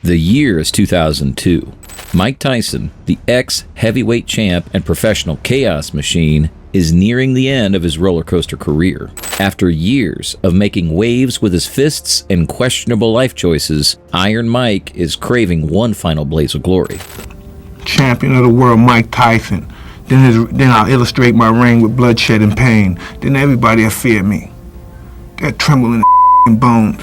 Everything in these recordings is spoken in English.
The year is 2002. Mike Tyson, the ex-heavyweight champ and professional chaos machine, is nearing the end of his roller coaster career. After years of making waves with his fists and questionable life choices, Iron Mike is craving one final blaze of glory. Champion of the world, Mike Tyson. Then I'll illustrate my reign with bloodshed and pain. Then everybody will fear me. Got tremble in the bones.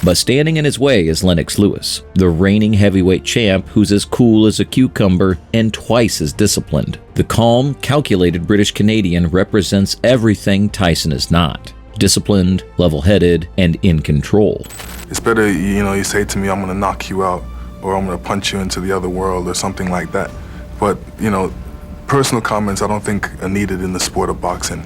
But standing in his way is Lennox Lewis, the reigning heavyweight champ who's as cool as a cucumber and twice as disciplined. The calm, calculated British Canadian represents everything Tyson is not. Disciplined, level-headed, and in control. It's better, you say to me, I'm going to knock you out, or I'm going to punch you into the other world, or something like that. But, personal comments I don't think are needed in the sport of boxing.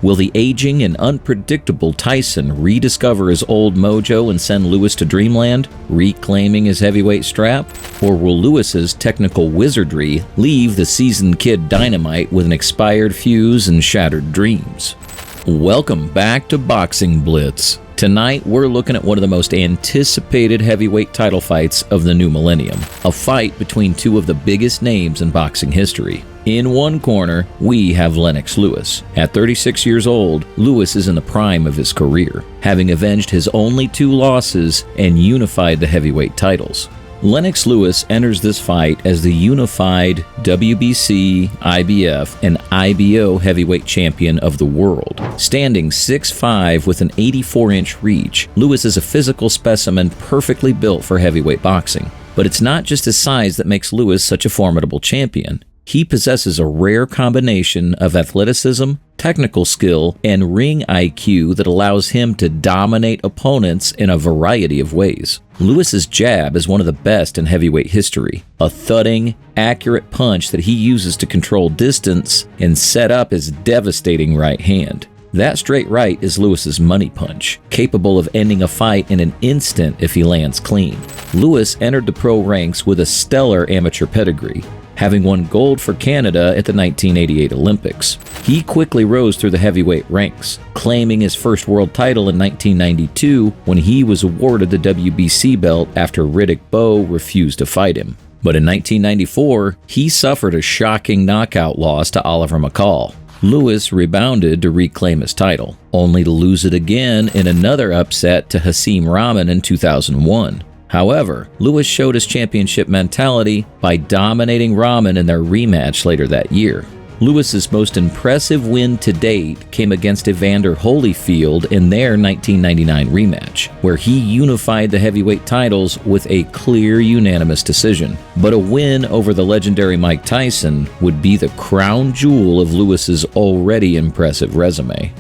Will the aging and unpredictable Tyson rediscover his old mojo and send Lewis to dreamland, reclaiming his heavyweight strap? Or will Lewis's technical wizardry leave the seasoned kid Dynamite with an expired fuse and shattered dreams? Welcome back to Boxing Blitz. Tonight, we're looking at one of the most anticipated heavyweight title fights of the new millennium, a fight between two of the biggest names in boxing history. In one corner, we have Lennox Lewis. At 36 years old, Lewis is in the prime of his career, having avenged his only 2 losses and unified the heavyweight titles. Lennox Lewis enters this fight as the unified WBC, IBF, and IBO heavyweight champion of the world. Standing 6'5" with an 84-inch reach, Lewis is a physical specimen perfectly built for heavyweight boxing. But it's not just his size that makes Lewis such a formidable champion. He possesses a rare combination of athleticism, technical skill, and ring IQ that allows him to dominate opponents in a variety of ways. Lewis's jab is one of the best in heavyweight history, a thudding, accurate punch that he uses to control distance and set up his devastating right hand. That straight right is Lewis's money punch, capable of ending a fight in an instant if he lands clean. Lewis entered the pro ranks with a stellar amateur pedigree, having won gold for Canada at the 1988 Olympics. He quickly rose through the heavyweight ranks, claiming his first world title in 1992 when he was awarded the WBC belt after Riddick Bowe refused to fight him. But in 1994, he suffered a shocking knockout loss to Oliver McCall. Lewis rebounded to reclaim his title, only to lose it again in another upset to Hasim Rahman in 2001. However, Lewis showed his championship mentality by dominating Rahman in their rematch later that year. Lewis's most impressive win to date came against Evander Holyfield in their 1999 rematch, where he unified the heavyweight titles with a clear unanimous decision. But a win over the legendary Mike Tyson would be the crown jewel of Lewis's already impressive resume.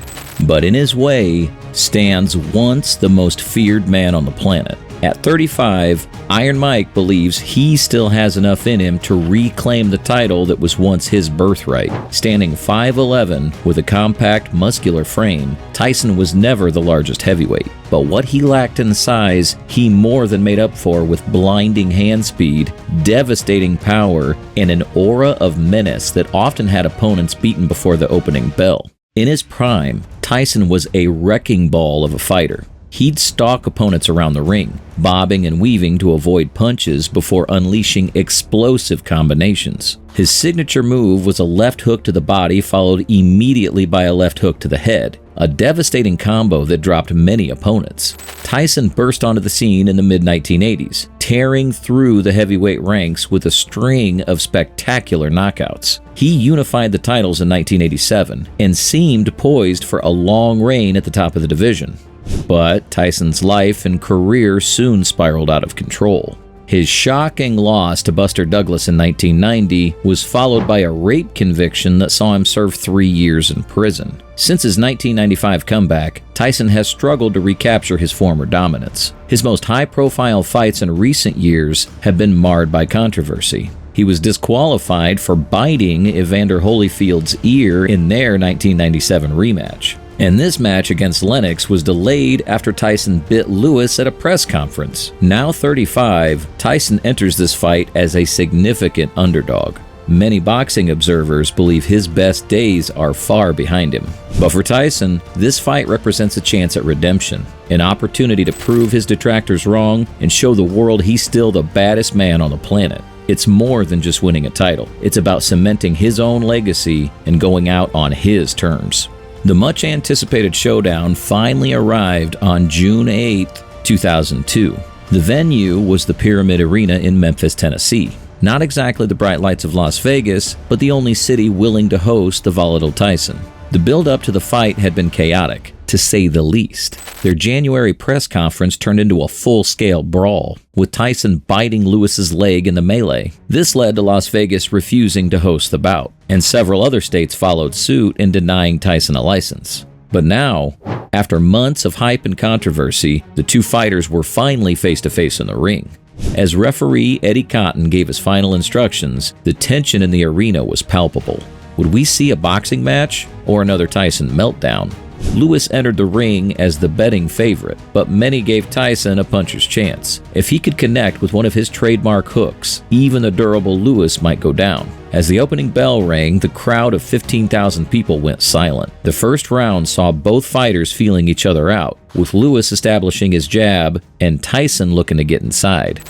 But in his way stands once the most feared man on the planet. At 35, Iron Mike believes he still has enough in him to reclaim the title that was once his birthright. Standing 5'11" with a compact, muscular frame, Tyson was never the largest heavyweight. But what he lacked in size, he more than made up for with blinding hand speed, devastating power, and an aura of menace that often had opponents beaten before the opening bell. In his prime, Tyson was a wrecking ball of a fighter. He'd stalk opponents around the ring, bobbing and weaving to avoid punches before unleashing explosive combinations. His signature move was a left hook to the body followed immediately by a left hook to the head, a devastating combo that dropped many opponents. Tyson burst onto the scene in the mid-1980s, tearing through the heavyweight ranks with a string of spectacular knockouts. He unified the titles in 1987 and seemed poised for a long reign at the top of the division. But Tyson's life and career soon spiraled out of control. His shocking loss to Buster Douglas in 1990 was followed by a rape conviction that saw him serve 3 years in prison. Since his 1995 comeback, Tyson has struggled to recapture his former dominance. His most high-profile fights in recent years have been marred by controversy. He was disqualified for biting Evander Holyfield's ear in their 1997 rematch. And this match against Lennox was delayed after Tyson bit Lewis at a press conference. Now 35, Tyson enters this fight as a significant underdog. Many boxing observers believe his best days are far behind him. But for Tyson, this fight represents a chance at redemption, an opportunity to prove his detractors wrong and show the world he's still the baddest man on the planet. It's more than just winning a title. It's about cementing his own legacy and going out on his terms. The much-anticipated showdown finally arrived on June 8, 2002. The venue was the Pyramid Arena in Memphis, Tennessee. Not exactly the bright lights of Las Vegas, but the only city willing to host the volatile Tyson. The build-up to the fight had been chaotic, to say the least. Their January press conference turned into a full-scale brawl, with Tyson biting Lewis's leg in the melee. This led to Las Vegas refusing to host the bout, and several other states followed suit in denying Tyson a license. But now, after months of hype and controversy, the two fighters were finally face-to-face in the ring. As referee Eddie Cotton gave his final instructions, the tension in the arena was palpable. Would we see a boxing match or another Tyson meltdown? Lewis entered the ring as the betting favorite, but many gave Tyson a puncher's chance. If he could connect with one of his trademark hooks, even the durable Lewis might go down. As the opening bell rang, the crowd of 15,000 people went silent. The first round saw both fighters feeling each other out, with Lewis establishing his jab and Tyson looking to get inside.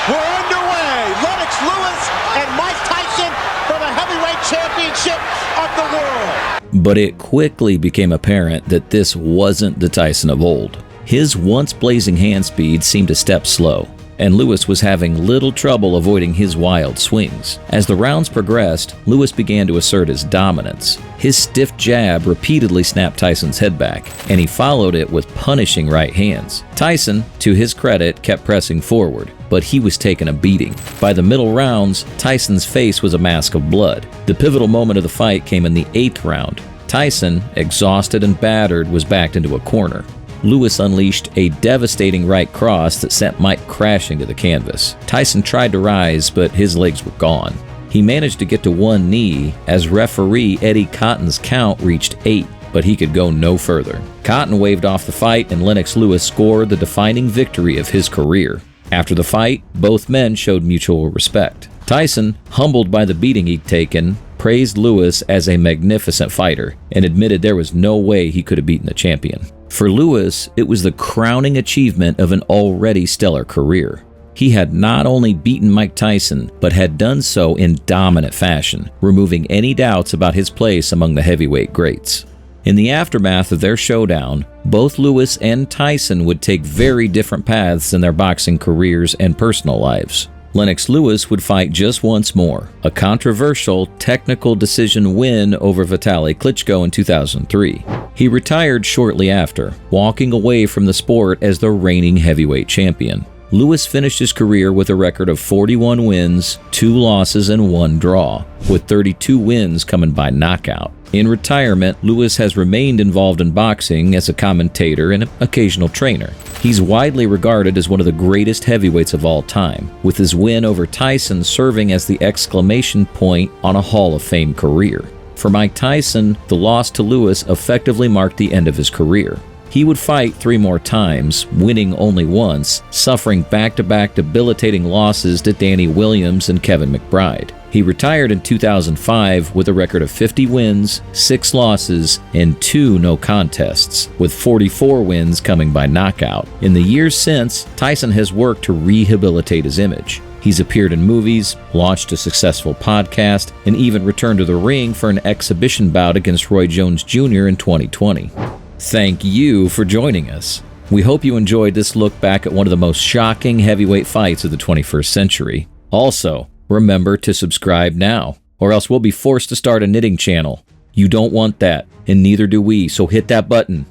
We're underway. Lennox Lewis and Mike Tyson for the heavyweight championship of the world. But it quickly became apparent that this wasn't the Tyson of old. His once blazing hand speed seemed a step slow, and Lewis was having little trouble avoiding his wild swings. As the rounds progressed, Lewis began to assert his dominance. His stiff jab repeatedly snapped Tyson's head back, and he followed it with punishing right hands. Tyson, to his credit, kept pressing forward, but he was taking a beating. By the middle rounds, Tyson's face was a mask of blood. The pivotal moment of the fight came in the 8th round. Tyson, exhausted and battered, was backed into a corner. Lewis unleashed a devastating right cross that sent Mike crashing to the canvas. Tyson tried to rise, but his legs were gone. He managed to get to one knee as referee Eddie Cotton's count reached 8, but he could go no further. Cotton waved off the fight, and Lennox Lewis scored the defining victory of his career. After the fight, both men showed mutual respect. Tyson, humbled by the beating he'd taken, praised Lewis as a magnificent fighter and admitted there was no way he could have beaten the champion. For Lewis, it was the crowning achievement of an already stellar career. He had not only beaten Mike Tyson, but had done so in dominant fashion, removing any doubts about his place among the heavyweight greats. In the aftermath of their showdown, both Lewis and Tyson would take very different paths in their boxing careers and personal lives. Lennox Lewis would fight just once more, a controversial technical decision win over Vitaly Klitschko in 2003. He retired shortly after, walking away from the sport as the reigning heavyweight champion. Lewis finished his career with a record of 41 wins, 2 losses, and 1 draw, with 32 wins coming by knockout. In retirement, Lewis has remained involved in boxing as a commentator and occasional trainer. He's widely regarded as one of the greatest heavyweights of all time, with his win over Tyson serving as the exclamation point on a Hall of Fame career. For Mike Tyson, the loss to Lewis effectively marked the end of his career. He would fight 3 more times, winning only once, suffering back-to-back debilitating losses to Danny Williams and Kevin McBride. He retired in 2005 with a record of 50 wins, 6 losses, and 2 no contests, with 44 wins coming by knockout. In the years since, Tyson has worked to rehabilitate his image. He's appeared in movies, launched a successful podcast, and even returned to the ring for an exhibition bout against Roy Jones Jr. in 2020. Thank you for joining us. We hope you enjoyed this look back at one of the most shocking heavyweight fights of the 21st century. Also, remember to subscribe now, or else we'll be forced to start a knitting channel. You don't want that, and neither do we, so hit that button.